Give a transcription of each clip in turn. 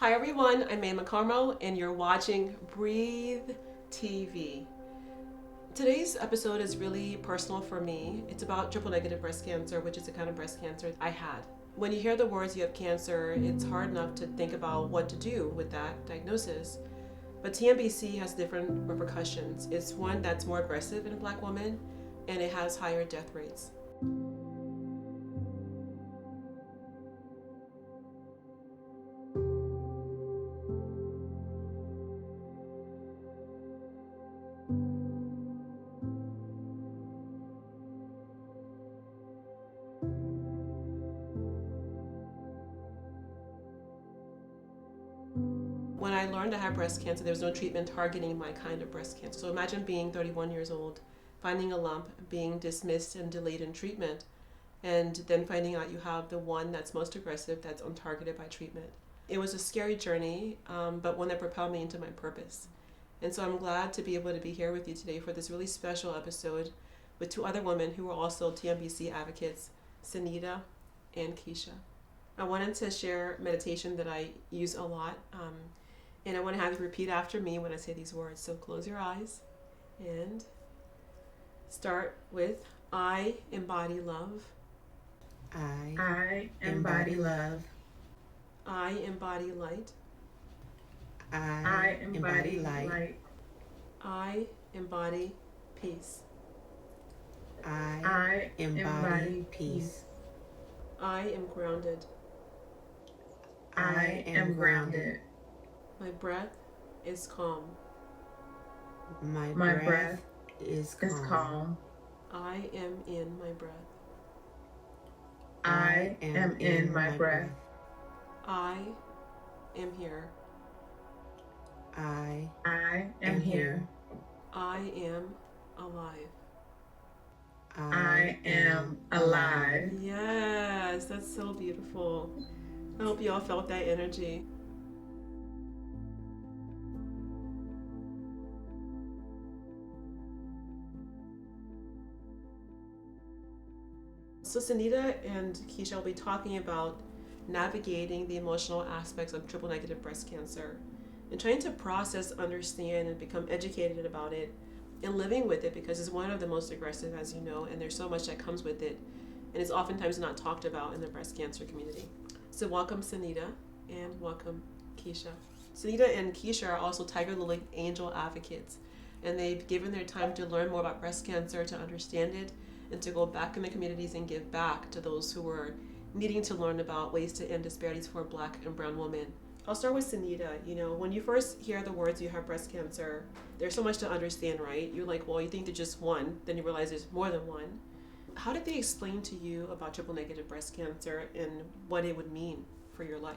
Hi everyone, I'm Maimah Karmo and you're watching Breathe TV. Today's episode is really personal for me. It's about triple negative breast cancer, which is a kind of breast cancer I had. When you hear the words you have cancer, it's hard enough to think about what to do with that diagnosis. But TNBC has different repercussions. It's one that's more aggressive in a Black woman and it has higher death rates. When I learned I had breast cancer, there was no treatment targeting my kind of breast cancer. So imagine being 31 years old, finding a lump, being dismissed and delayed in treatment, and then finding out you have the one that's most aggressive, that's untargeted by treatment. It was a scary journey, but one that propelled me into my purpose. And so I'm glad to be able to be here with you today for this really special episode with two other women who are also TNBC advocates, Sanita and Keisha. I wanted to share meditation that I use a lot. And I want to have you repeat after me when I say these words. So close your eyes and start with I embody love. I embody love. I embody light. I embody light. I embody peace. I embody peace. I am grounded. I am grounded. My breath is calm. My breath is calm. I am in my breath. I am in my breath. I am here. I am here. I am alive. I am alive. Yes, that's so beautiful. I hope you all felt that energy. So Sanita and Keisha will be talking about navigating the emotional aspects of triple negative breast cancer and trying to process, understand, and become educated about it and living with it, because it's one of the most aggressive, as you know, and there's so much that comes with it, and it's oftentimes not talked about in the breast cancer community. So welcome Sanita and welcome Keisha. Sanita and Keisha are also Tigerlily angel advocates, and they've given their time to learn more about breast cancer, to understand it, and to go back in the communities and give back to those who are needing to learn about ways to end disparities for Black and brown women. I'll start with Sanita. You know, when you first hear the words you have breast cancer, there's so much to understand, right? You're like, well, you think there's just one, then you realize there's more than one. How did they explain to you about triple negative breast cancer and what it would mean for your life?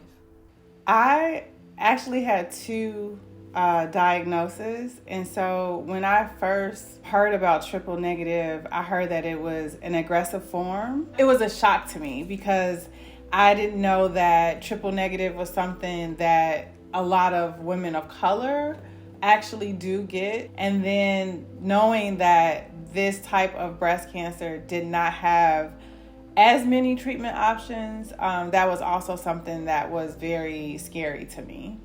I actually had two diagnoses, and so when I first heard about triple negative, I heard that it was an aggressive form. It was a shock to me because I didn't know that triple negative was something that a lot of women of color actually do get. And then knowing that this type of breast cancer did not have as many treatment options, that was also something that was very scary to me.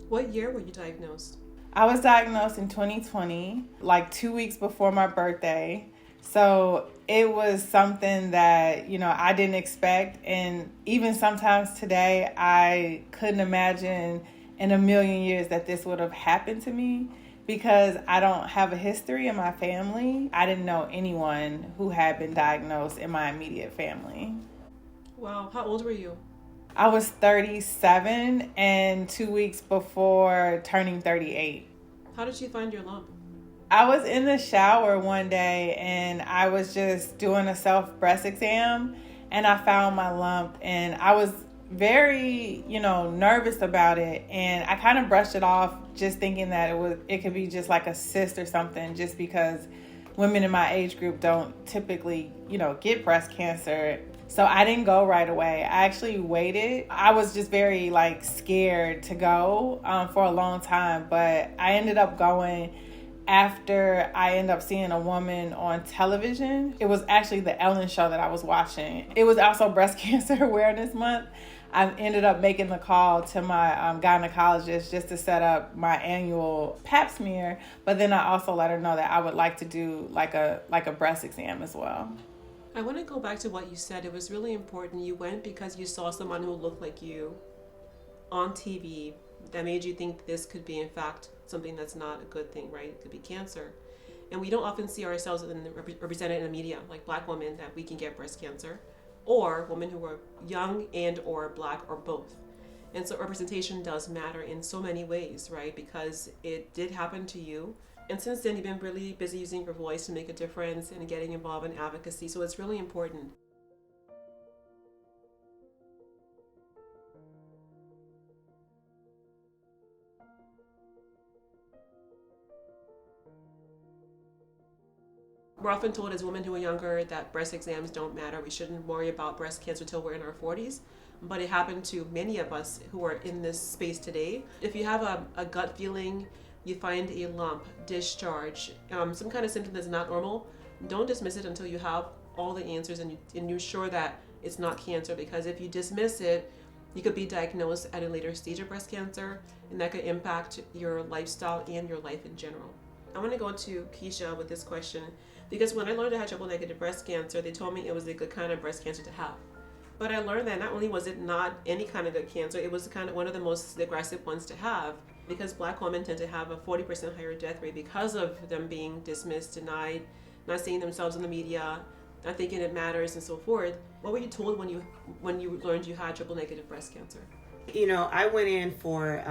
What year were you diagnosed? I was diagnosed in 2020, like 2 weeks before my birthday. So it was something that, I didn't expect. And even sometimes today, I couldn't imagine in a million years that this would have happened to me, because I don't have a history in my family. I didn't know anyone who had been diagnosed in my immediate family. Wow, how old were you? I was 37 and 2 weeks before turning 38. How did you find your lump? I was in the shower one day and I was just doing a self breast exam and I found my lump, and I was very, nervous about it, and I kind of brushed it off, just thinking that it could be just like a cyst or something, just because women in my age group don't typically, get breast cancer. So I didn't go right away. I actually waited. I was just very scared to go for a long time, but I ended up going after I ended up seeing a woman on television. It was actually the Ellen show that I was watching. It was also Breast Cancer Awareness Month. I ended up making the call to my gynecologist just to set up my annual pap smear. But then I also let her know that I would like to do like a breast exam as well. I want to go back to what you said. It was really important. You went because you saw someone who looked like you on TV that made you think this could be, in fact, something that's not a good thing, right? It could be cancer. And we don't often see ourselves represented in the media, like Black women, that we can get breast cancer, or women who are young and or Black or both. And so representation does matter in so many ways, right? Because it did happen to you. And since then, you've been really busy using your voice to make a difference and getting involved in advocacy. So it's really important. We're often told as women who are younger that breast exams don't matter. We shouldn't worry about breast cancer until we're in our 40s. But it happened to many of us who are in this space today. If you have a gut feeling, you find a lump, discharge, some kind of symptom that's not normal, don't dismiss it until you have all the answers and you're sure that it's not cancer. Because if you dismiss it, you could be diagnosed at a later stage of breast cancer, and that could impact your lifestyle and your life in general. I want to go to Keisha with this question, because when I learned I had triple negative breast cancer, they told me it was a good kind of breast cancer to have. But I learned that not only was it not any kind of good cancer, it was kind of one of the most aggressive ones to have, because Black women tend to have a 40% higher death rate because of them being dismissed, denied, not seeing themselves in the media, not thinking it matters, and so forth. What were you told when you learned you had triple negative breast cancer? You know, I went in for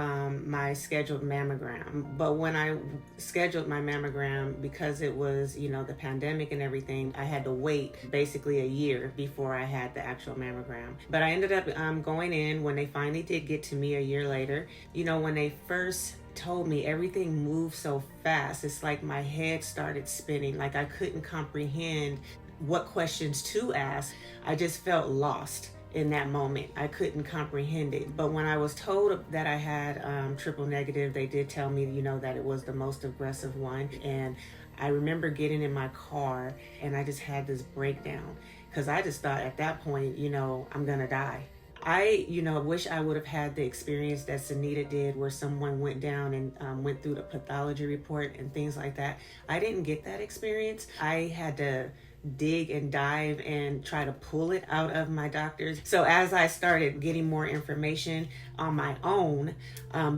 my scheduled mammogram, but when I scheduled my mammogram, because it was, the pandemic and everything, I had to wait basically a year before I had the actual mammogram. But I ended up going in when they finally did get to me a year later. When they first told me, everything moved so fast. It's like my head started spinning, like I couldn't comprehend what questions to ask. I just felt lost. In that moment, I couldn't comprehend it. But when I was told that I had triple negative, they did tell me, that it was the most aggressive one. And I remember getting in my car and I just had this breakdown, because I just thought at that point, I'm gonna die. I, wish I would have had the experience that Sunita did, where someone went down and went through the pathology report and things like that. I didn't get that experience. I had to dig and dive and try to pull it out of my doctors. So as I started getting more information on my own,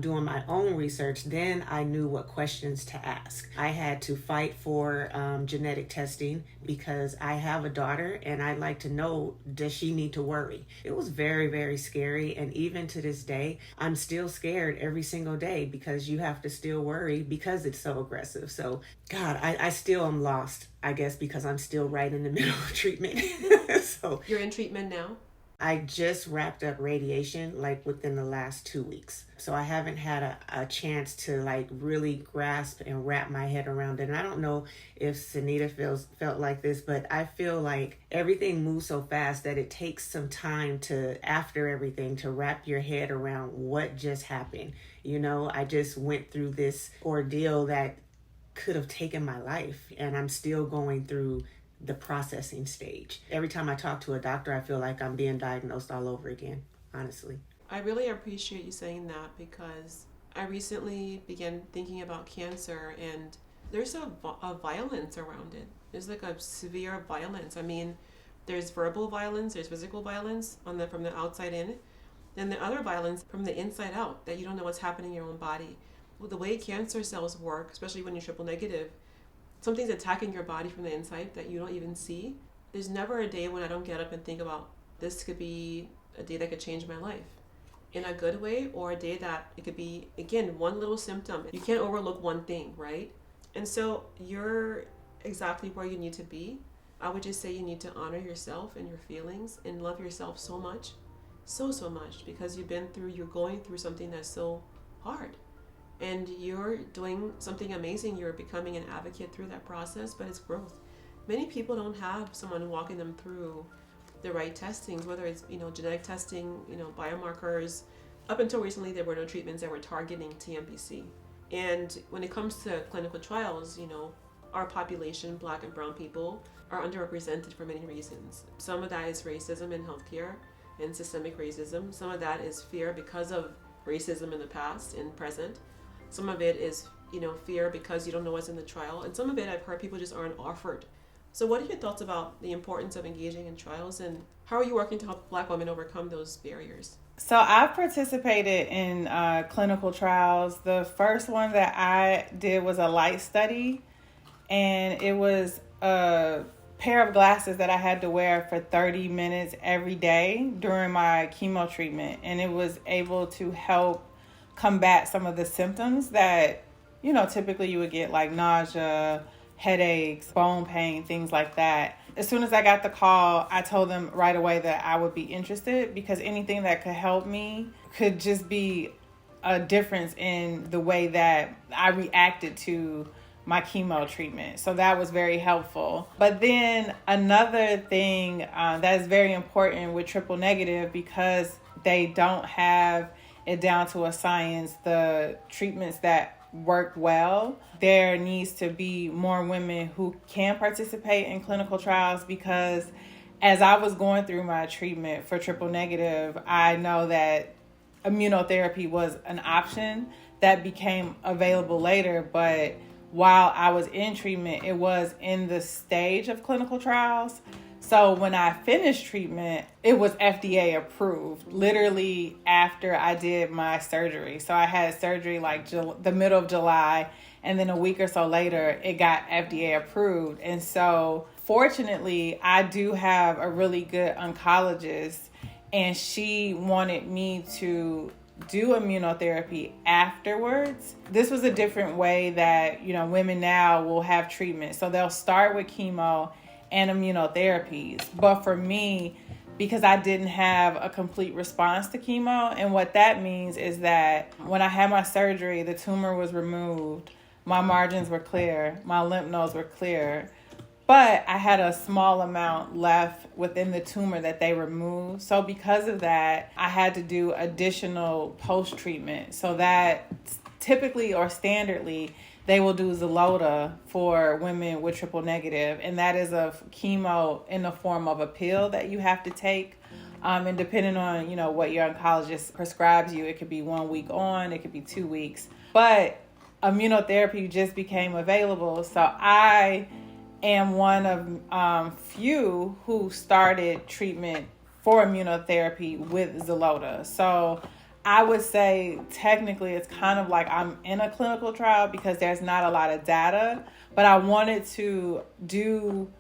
doing my own research, then I knew what questions to ask. I had to fight for genetic testing, because I have a daughter and I'd like to know, does she need to worry? It was very, very scary. And even to this day, I'm still scared every single day, because you have to still worry because it's so aggressive. So God, I still am lost, I guess, because I'm still right in the middle of treatment. So You're in treatment now? I just wrapped up radiation like within the last 2 weeks. So I haven't had a chance to like really grasp and wrap my head around it. And I don't know if Sunita felt like this, but I feel like everything moves so fast that it takes some time to, after everything, to wrap your head around what just happened. I just went through this ordeal that could have taken my life, and I'm still going through the processing stage. Every time I talk to a doctor, I feel like I'm being diagnosed all over again, honestly. I really appreciate you saying that, because I recently began thinking about cancer, and there's a violence around it. There's like a severe violence. I mean, there's verbal violence, there's physical violence from the outside in, and the other violence from the inside out, that you don't know what's happening in your own body. Well, the way cancer cells work, especially when you're triple negative, something's attacking your body from the inside that you don't even see. There's never a day when I don't get up and think about, this could be a day that could change my life in a good way, or a day that it could be, again, one little symptom. You can't overlook one thing, right? And so you're exactly where you need to be. I would just say you need to honor yourself and your feelings and love yourself so much, so much, because you're going through something that's so hard. And you're doing something amazing. You're becoming an advocate through that process, but it's growth. Many people don't have someone walking them through the right testings, whether it's, genetic testing, biomarkers. Up until recently, there were no treatments that were targeting TNBC. And when it comes to clinical trials, our population, Black and brown people, are underrepresented for many reasons. Some of that is racism in healthcare. and systemic racism. Some of that is fear because of racism in the past and present. Some of it is, fear because you don't know what's in the trial. And some of it I've heard people just aren't offered. So what are your thoughts about the importance of engaging in trials, and how are you working to help Black women overcome those barriers? So I've participated in clinical trials. The first one that I did was a light study, and it was a pair of glasses that I had to wear for 30 minutes every day during my chemo treatment. And it was able to help combat some of the symptoms that, typically you would get, like nausea, headaches, bone pain, things like that. As soon as I got the call, I told them right away that I would be interested, because anything that could help me could just be a difference in the way that I reacted to my chemo treatment. So that was very helpful. But then another thing that is very important with triple negative, because they don't have it down to a science, the treatments that work well, there needs to be more women who can participate in clinical trials, because as I was going through my treatment for triple negative, I know that immunotherapy was an option that became available later, but while I was in treatment, it was in the stage of clinical trials. So when I finished treatment, it was FDA approved, literally after I did my surgery. So I had surgery like the middle of July, and then a week or so later, it got FDA approved. And so fortunately, I do have a really good oncologist, and she wanted me to do immunotherapy afterwards. This was a different way that, women now will have treatment. So they'll start with chemo and immunotherapies. But for me, because I didn't have a complete response to chemo, and what that means is that when I had my surgery, the tumor was removed, my margins were clear, my lymph nodes were clear, but I had a small amount left within the tumor that they removed. So because of that, I had to do additional post-treatment. So that typically or standardly, they will do Xeloda for women with triple negative, and that is a chemo in the form of a pill that you have to take. And depending on, what your oncologist prescribes you, it could be 1 week on, it could be 2 weeks. But immunotherapy just became available. So I am one of few who started treatment for immunotherapy with Xeloda. So I would say technically it's kind of like I'm in a clinical trial, because there's not a lot of data, but I wanted to do,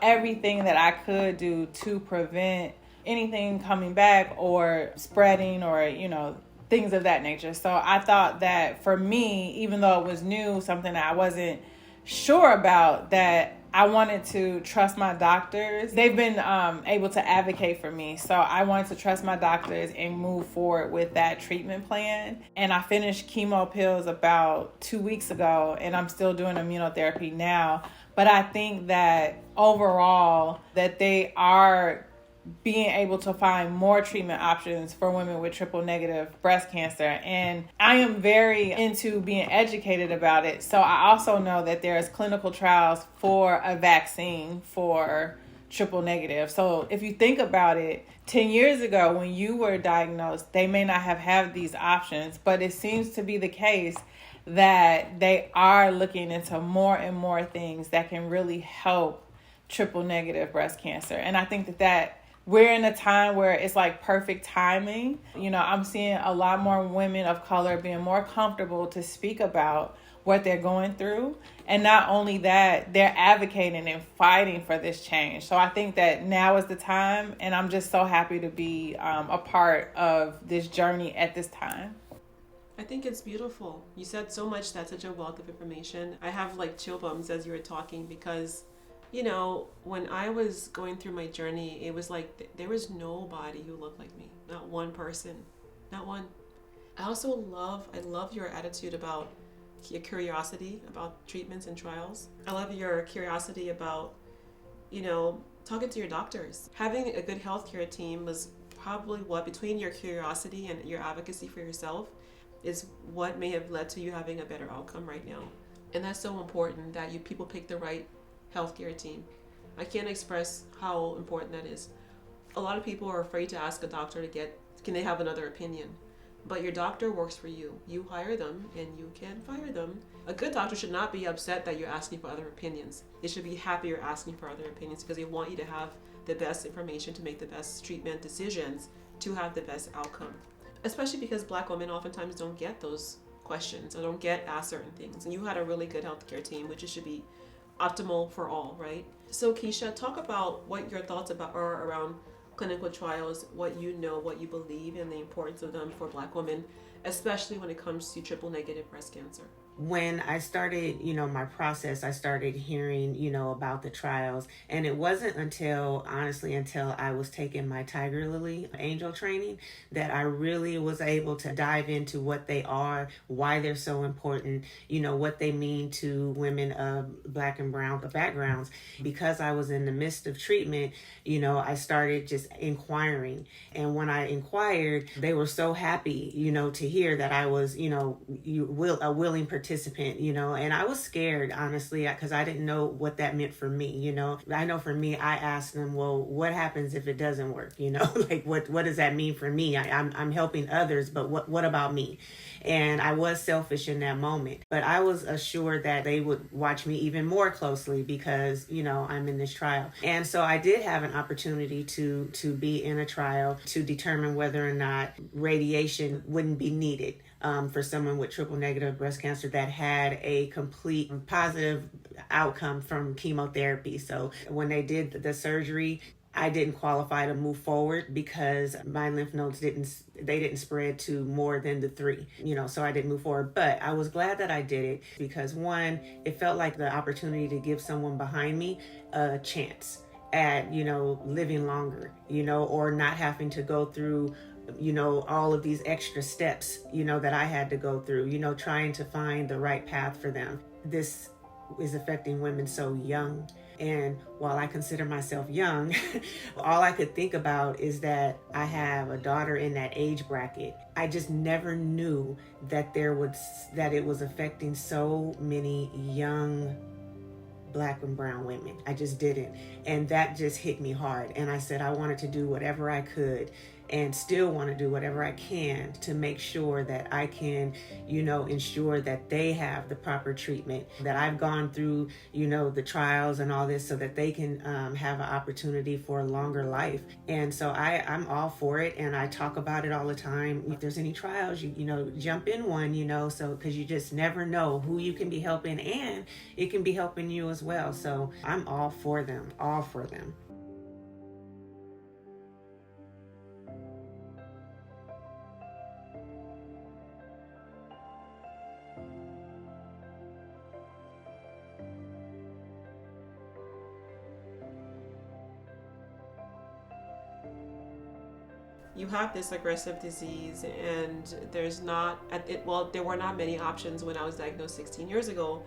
everything that I could do to prevent anything coming back or spreading or, things of that nature. So I thought that for me, even though it was new, something that I wasn't sure about, that I wanted to trust my doctors. They've been able to advocate for me. So I wanted to trust my doctors and move forward with that treatment plan. And I finished chemo pills about 2 weeks ago, and I'm still doing immunotherapy now. But I think that overall that they are being able to find more treatment options for women with triple negative breast cancer. And I am very into being educated about it. So I also know that there's clinical trials for a vaccine for triple negative. So if you think about it, 10 years ago when you were diagnosed, they may not have had these options, but it seems to be the case that they are looking into more and more things that can really help triple negative breast cancer. And I think that we're in a time where it's like perfect timing. I'm seeing a lot more women of color being more comfortable to speak about what they're going through. And not only that, they're advocating and fighting for this change. So I think that now is the time, and I'm just so happy to be a part of this journey at this time. I think it's beautiful. You said so much, that's such a wealth of information. I have like chill bumps as you were talking, because when I was going through my journey, it was like there was nobody who looked like me. Not one person. Not one. I love your attitude about your curiosity about treatments and trials. I love your curiosity about, talking to your doctors. Having a good healthcare team was probably what, between your curiosity and your advocacy for yourself, is what may have led to you having a better outcome right now. And that's so important, that people pick the right healthcare team. I can't express how important that is A lot of people are afraid to ask a doctor can they have another opinion? But your doctor works for you. You hire them and you can fire them. A good doctor should not be upset that you're asking for other opinions. They should be happy you're asking for other opinions because they want you to have the best information to make the best treatment decisions to have the best outcome. Especially because Black women oftentimes don't get those questions or don't get asked certain things. And you had a really good healthcare team, which should be optimal for all, right? So Keisha, talk about what your thoughts are around clinical trials, what you know, what you believe, and the importance of them for Black women, especially when it comes to triple negative breast cancer. When I started, my process, I started hearing, about the trials. And it wasn't until I was taking my Tigerlily angel training that I really was able to dive into what they are, why they're so important, what they mean to women of Black and brown backgrounds. Because I was in the midst of treatment, I started just inquiring. And when I inquired, they were so happy, to hear that I was, a willing participant, and I was scared, honestly, because I didn't know what that meant for me. I know for me, I asked them, well, what happens if it doesn't work? Like what does that mean for me? I'm helping others, but what about me? And I was selfish in that moment, but I was assured that they would watch me even more closely because, I'm in this trial. And so I did have an opportunity to be in a trial to determine whether or not radiation wouldn't be needed for someone with triple negative breast cancer that had a complete positive outcome from chemotherapy. So when they did the surgery, I didn't qualify to move forward because my lymph nodes didn't spread to more than the 3, so I didn't move forward. But I was glad that I did it because, one, it felt like the opportunity to give someone behind me a chance at, living longer, or not having to go through all of these extra steps, that I had to go through, trying to find the right path for them. This is affecting women so young. And while I consider myself young, all I could think about is that I have a daughter in that age bracket. I just never knew that it was affecting so many young Black and brown women. I just didn't. And that just hit me hard. And I said I wanted to do whatever I could and still want to do whatever I can to make sure that I can, ensure that they have the proper treatment, that I've gone through, the trials and all this so that they can have an opportunity for a longer life. And so I'm all for it. And I talk about it all the time. If there's any trials, you jump in one, so because you just never know who you can be helping and it can be helping you as well. So I'm all for them. You have this aggressive disease and there were not many options when I was diagnosed 16 years ago,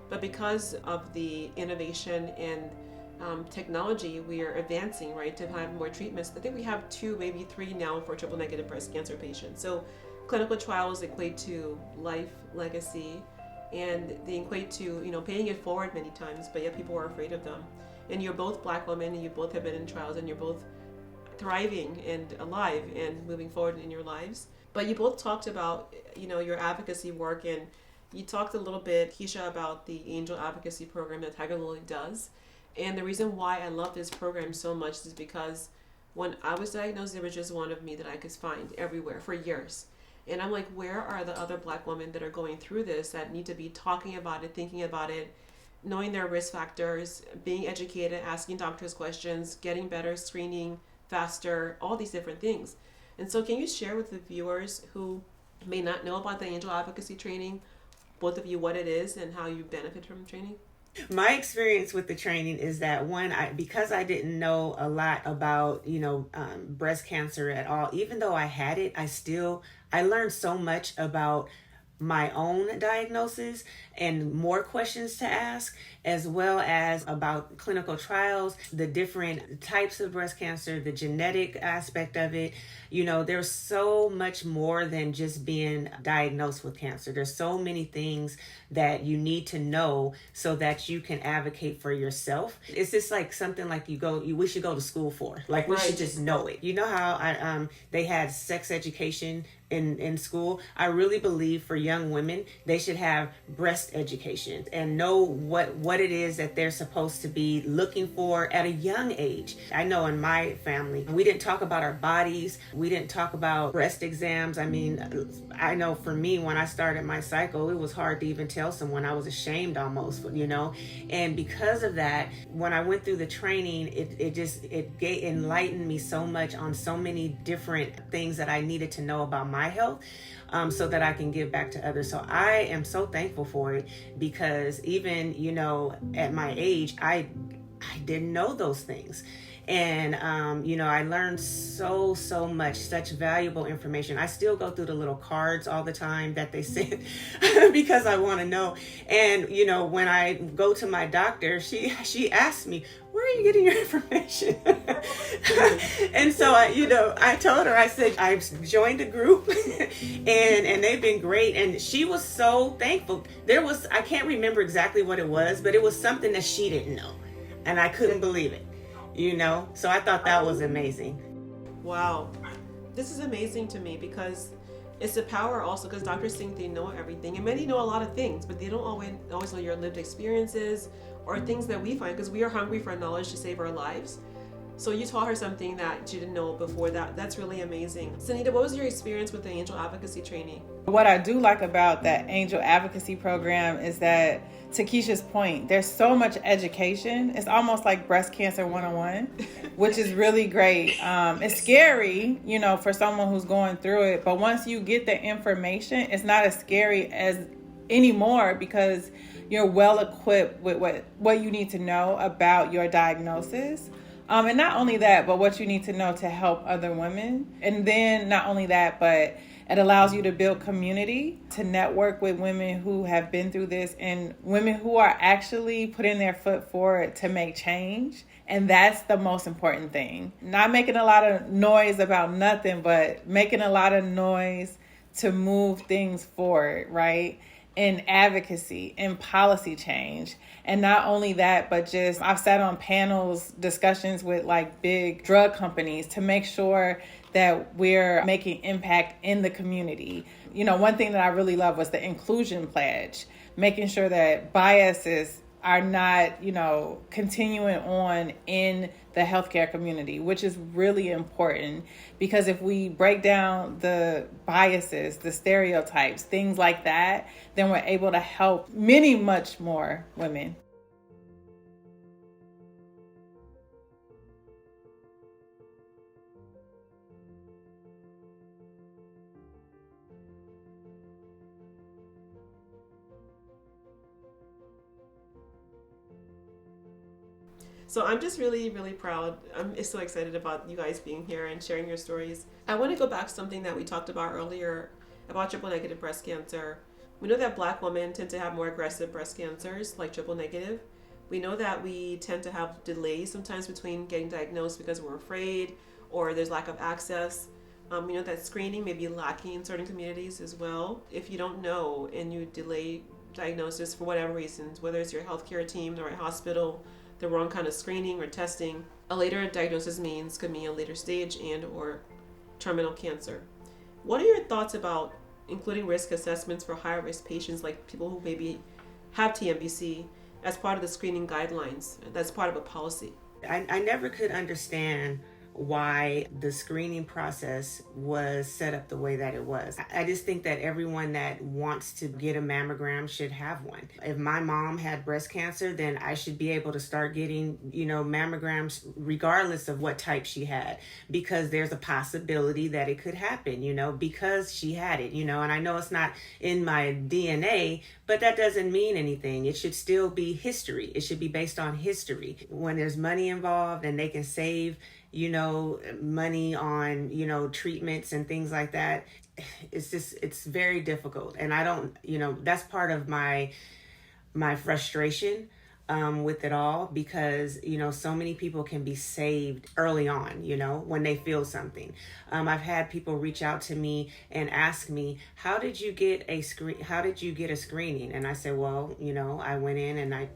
but because of the innovation and technology, we are advancing, right, to have more treatments. I think we have 2, maybe 3 now for triple negative breast cancer patients. So clinical trials equate to life, legacy, and they equate to, paying it forward many times, but yet people are afraid of them. And you're both Black women and you both have been in trials and you're both thriving and alive and moving forward in your lives. But you both talked about, your advocacy work, and you talked a little bit, Keisha, about the angel advocacy program that Tigerlily does. And the reason why I love this program so much is because when I was diagnosed, there was just one of me that I could find everywhere for years. And I'm like, where are the other Black women that are going through this, that need to be talking about it, thinking about it, knowing their risk factors, being educated, asking doctors questions, getting better, screening faster, all these different things. And so can you share with the viewers who may not know about the angel advocacy training, both of you, what it is and how you benefit from the training? My experience with the training is that because I didn't know a lot about, breast cancer at all, even though I had it, I learned so much about my own diagnosis and more questions to ask, as well as about clinical trials, the different types of breast cancer, the genetic aspect of it. You know, there's so much more than just being diagnosed with cancer. There's so many things that you need to know so that you can advocate for yourself. It's just like something like we should go to school for. Like we should just know it. You know how they had sex education in school? I really believe for young women, they should have breast education and know what it is that they're supposed to be looking for at a young age. I know in my family, we didn't talk about our bodies. We didn't talk about breast exams. I mean, I know for me, when I started my cycle, it was hard to even tell someone. I was ashamed almost, you know? And because of that, when I went through the training, it enlightened me so much on so many different things that I needed to know about my health, so that I can give back to others. So I am so thankful for it, because even, you know, at my age, I didn't know those things. And, you know, I learned so much, such valuable information. I still go through the little cards all the time that they send because I want to know. And, you know, when I go to my doctor, she asks me, where are you getting your information? And so I told her, I said, I've joined a group and they've been great. And she was so thankful. I can't remember exactly what it was, but it was something that she didn't know. And I couldn't believe it, you know? So I thought that was amazing. Wow. This is amazing to me, because it's the power also, because doctors think they know everything, and many know a lot of things, but they don't always know your lived experiences or things that we find, because we are hungry for knowledge to save our lives. So you taught her something that she didn't know before. That's really amazing. Sanita, what was your experience with the angel advocacy training? What I do like about that angel advocacy program is that, to Keisha's point, there's so much education. It's almost like breast cancer 101, which is really great. It's scary, you know, for someone who's going through it. But once you get the information, it's not as scary as anymore, because you're well equipped with what you need to know about your diagnosis. And not only that, but what you need to know to help other women. And then not only that, but it allows you to build community, to network with women who have been through this, and women who are actually putting their foot forward to make change. And that's the most important thing. Not making a lot of noise about nothing, but making a lot of noise to move things forward, right? In advocacy, in policy change. And not only that, but just I've sat on panels, discussions with like big drug companies to make sure that we're making impact in the community. You know, one thing that I really love was the inclusion pledge, making sure that biases are not, you know, continuing on in the healthcare community, which is really important, because if we break down the biases, the stereotypes, things like that, then we're able to help much more women. So I'm just really, really proud. I'm so excited about you guys being here and sharing your stories. I want to go back to something that we talked about earlier about triple negative breast cancer. We know that Black women tend to have more aggressive breast cancers, like triple negative. We know that we tend to have delays sometimes between getting diagnosed because we're afraid or there's lack of access. We know that screening may be lacking in certain communities as well. If you don't know and you delay diagnosis for whatever reasons, whether it's your healthcare team, the right hospital, the wrong kind of screening or testing, a later diagnosis could mean a later stage and or terminal cancer. What are your thoughts about including risk assessments for higher risk patients, like people who maybe have TNBC, as part of the screening guidelines, that's part of a policy? I never could understand why the screening process was set up the way that it was. I just think that everyone that wants to get a mammogram should have one. If my mom had breast cancer, then I should be able to start getting, mammograms regardless of what type she had, because there's a possibility that it could happen, because she had it, and I know it's not in my DNA, but that doesn't mean anything. It should still be history. It should be based on history. When there's money involved and they can save money on, treatments and things like that, it's very difficult. And I don't, that's part of my frustration with it all, because so many people can be saved early on, when they feel something. I've had people reach out to me and ask me, how did you get a screening? And I said, well, I went in and I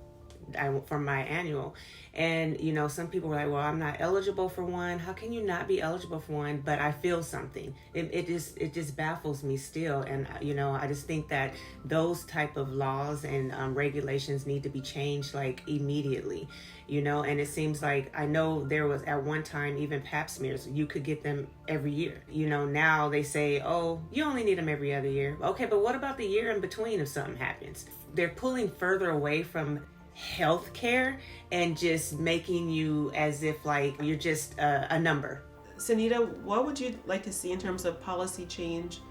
for my annual, and some people were like, well, I'm not eligible for one. How can you not be eligible for one? But I feel something. It just baffles me still. And I just think that those type of laws and regulations need to be changed like immediately. And it seems like, I know there was at one time even pap smears, you could get them every year. Now they say, oh, you only need them every other year. Okay, but what about the year in between if something happens? They're pulling further away from health care and just making you as if like you're just a number. Sanita, what would you like to see in terms of policy change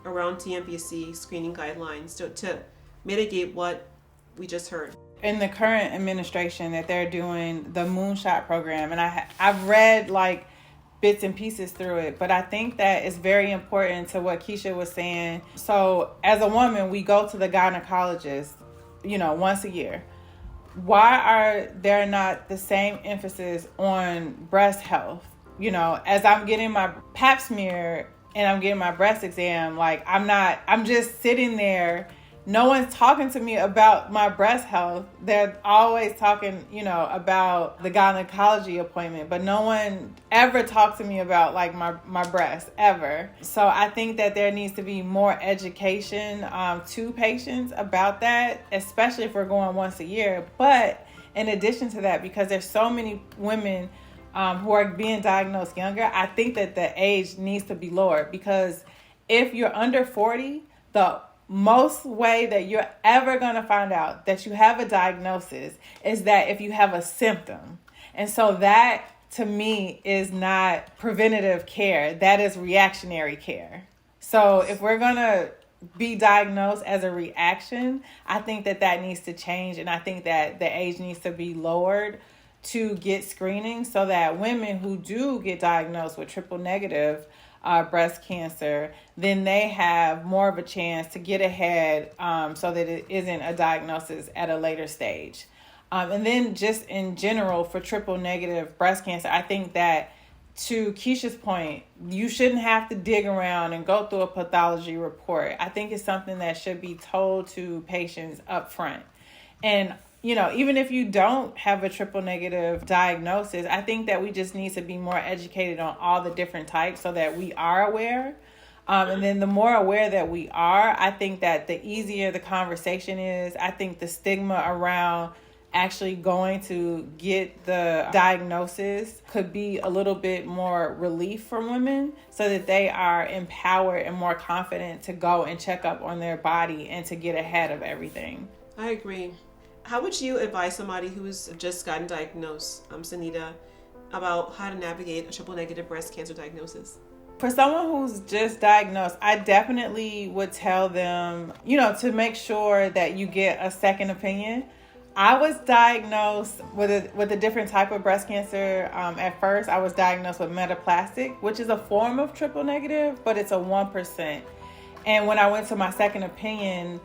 around TNBC screening guidelines to mitigate what we just heard? In the current administration that they're doing the Moonshot program, and I've read like bits and pieces through it, but I think that it's very important to what Keisha was saying. So as a woman, we go to the gynecologist, once a year. Why are there not the same emphasis on breast health? As I'm getting my pap smear and I'm getting my breast exam, like I'm just sitting there. No one's talking to me about my breast health. They're always talking, about the gynecology appointment, but no one ever talks to me about like my breast ever. So I think that there needs to be more education to patients about that, especially if we're going once a year. But in addition to that, because there's so many women who are being diagnosed younger, I think that the age needs to be lowered, because if you're under 40, the most way that you're ever going to find out that you have a diagnosis is that if you have a symptom. And so that, to me, is not preventative care. That is reactionary care. So if we're going to be diagnosed as a reaction, I think that needs to change. And I think that the age needs to be lowered to get screening, so that women who do get diagnosed with triple negative breast cancer, then they have more of a chance to get ahead, so that it isn't a diagnosis at a later stage. And then just in general for triple negative breast cancer, I think that, to Keisha's point, you shouldn't have to dig around and go through a pathology report. I think it's something that should be told to patients up front. And even if you don't have a triple negative diagnosis, I think that we just need to be more educated on all the different types so that we are aware. And then the more aware that we are, I think that the easier the conversation is. I think the stigma around actually going to get the diagnosis could be a little bit more relief for women, so that they are empowered and more confident to go and check up on their body and to get ahead of everything. I agree. How would you advise somebody who's just gotten diagnosed, Sanita, about how to navigate a triple negative breast cancer diagnosis? For someone who's just diagnosed, I definitely would tell them, to make sure that you get a second opinion. I was diagnosed with a different type of breast cancer. At first, I was diagnosed with metaplastic, which is a form of triple negative, but it's a 1%. And when I went to my second opinion,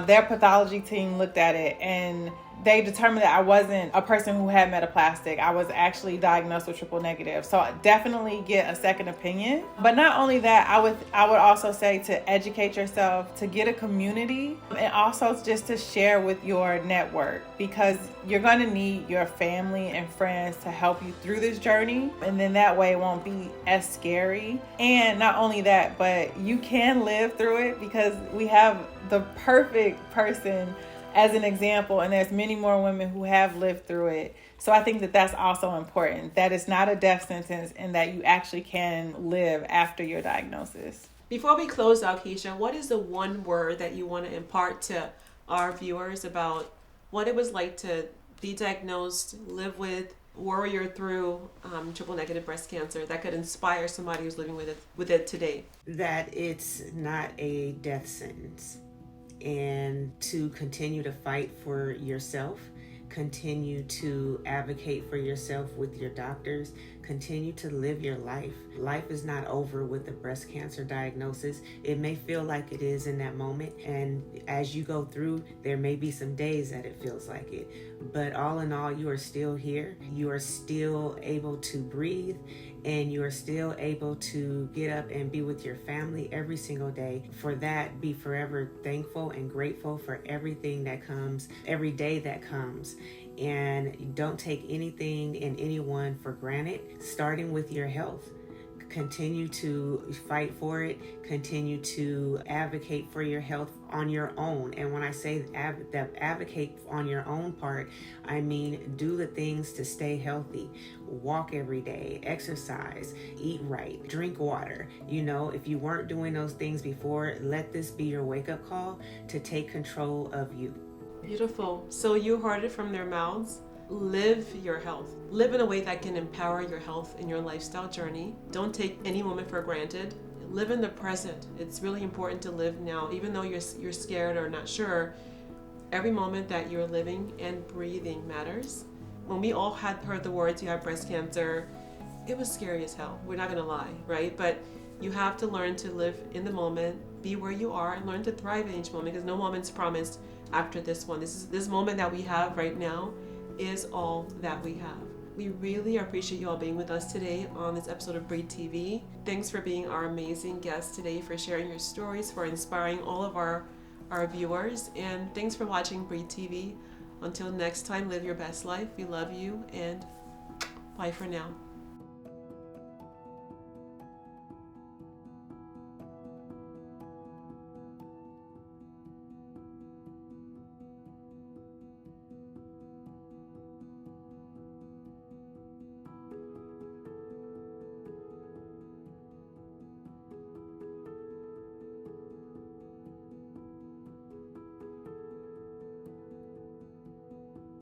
their pathology team looked at it and they determined that I wasn't a person who had metaplastic. I was actually diagnosed with triple negative. So definitely get a second opinion. But not only that, I would also say to educate yourself, to get a community, and also just to share with your network, because you're going to need your family and friends to help you through this journey. And then that way it won't be as scary. And not only that, but you can live through it, because we have the perfect person as an example, and there's many more women who have lived through it. So I think that that's also important, that it's not a death sentence and that you actually can live after your diagnosis. Before we close out, Keisha, what is the one word that you want to impart to our viewers about what it was like to be diagnosed, live with, warrior through triple negative breast cancer, that could inspire somebody who's living with it today? That it's not a death sentence, and to continue to fight for yourself, Continue to advocate for yourself with your doctors. Continue to live your life. Life is not over with the breast cancer diagnosis. It may feel like it is in that moment, and as you go through, there may be some days that it feels like it. But all in all, you are still here. You are still able to breathe, and you are still able to get up and be with your family every single day. For that, be forever thankful and grateful for everything that comes, every day that comes. And don't take anything and anyone for granted, starting with your health. Continue to fight for it. Continue to advocate for your health on your own. And when I say advocate on your own part, I mean do the things to stay healthy. Walk every day, exercise, eat right, drink water. If you weren't doing those things before, let this be your wake-up call to take control of you. Beautiful. So you heard it from their mouths. Live your health. Live in a way that can empower your health in your lifestyle journey. Don't take any moment for granted. Live in the present. It's really important to live now, even though you're scared or not sure. Every moment that you're living and breathing matters. When we all had heard the words, you have breast cancer, it was scary as hell. We're not gonna lie, right? But you have to learn to live in the moment, be where you are, and learn to thrive in each moment, because no moment's promised after this one. This moment that we have right now is all that we have. We really appreciate you all being with us today on this episode of Breathe TV. Thanks for being our amazing guest today, for sharing your stories, for inspiring all of our viewers, and thanks for watching Breathe TV. Until next time, live your best life. We love you, and bye for now.